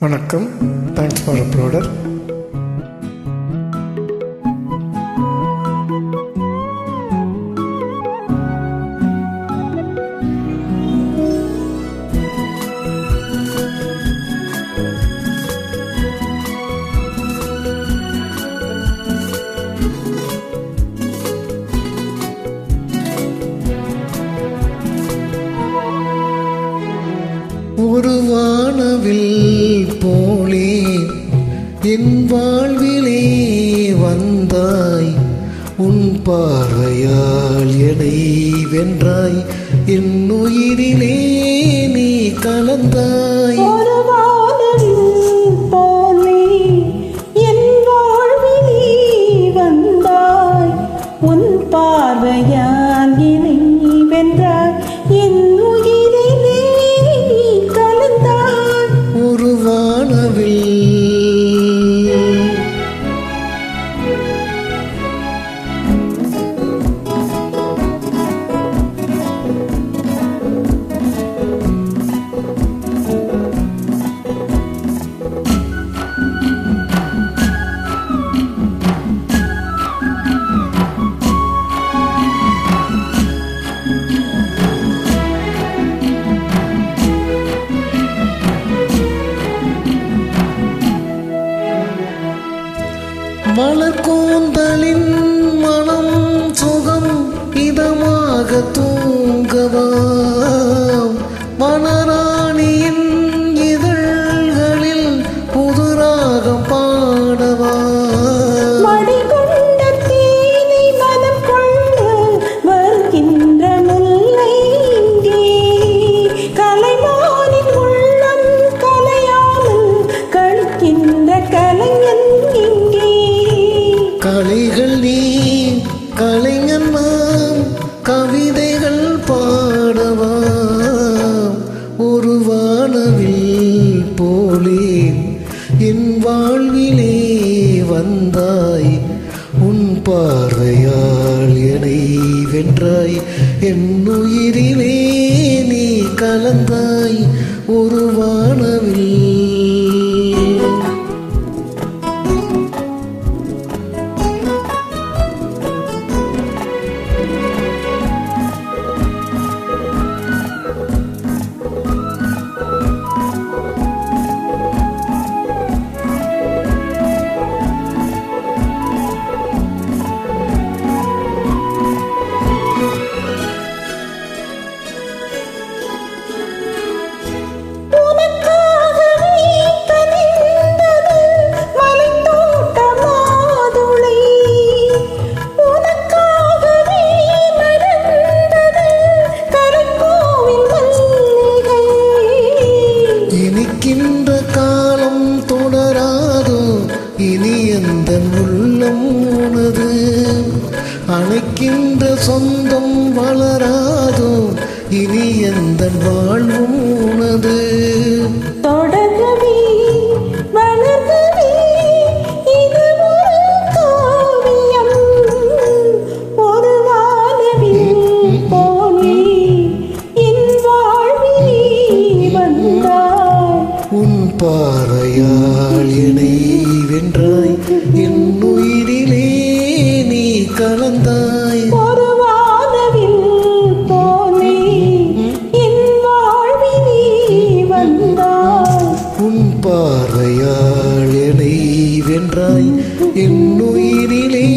வணக்கம். Thanks for uploader. ஒரு வானவில் போலே என் வாழ்விலே வந்தாய், உன் பார்வையால் என்னை வென்றாய், என் உயிரிலே நீ கலந்தாய். ஒரு வானவில் போலே என் வாழ்விலே வந்தாய், உன் பார்வையால் என்னை வென்றாய், என் உயிரிலே நீ கலந்தாய். ஒரு வானவில் மலர்கூந்தலின் மனம் சுகம் இதமாக தூங்கவா, மலராணியின் இதழ்களில் புதுராகம் பாடவா, மடிகொண்ட தேனை மனம் கொண்டு வருகின்ற முல்லை இங்கே, கலைவானின் உள்ளம் கலையாமல் கழிக்கின்ற கலைஞன் இங்கே. கலைகள் நீ கலைஞன் நாம், கவிதைகள் பாடவா, ஒரு வானவில் போலே என் வாழ்விலே வந்தாய், உன் பார்வையால் என்னை வென்றாய், என் உயிரிலே நீ கலந்தாய். ஒரு வானவில் இனிக்கின்ற காலம் தொடராதோ, இனி எந்த உள்ளம் உனது, அணைக்கின்ற சொந்தம் வளராதோ, இனி எந்த வாழ்வும் உனது. தொடர்கவே வளர்கவே இது ஒரு காவியம், ஒரு வானவில் போலே என் வாழ்விலே வந்தாய், உன் பார்வையால் என்னை வென்றாய், என் உயிரிலே நீ கலந்தாய். ஒரு வானவில் போலே என் வாழ்விலே வந்தாய், உன் பார்வையால் என்னை வென்றாய், என் உயிரிலே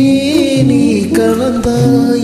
நீ கலந்தாய்.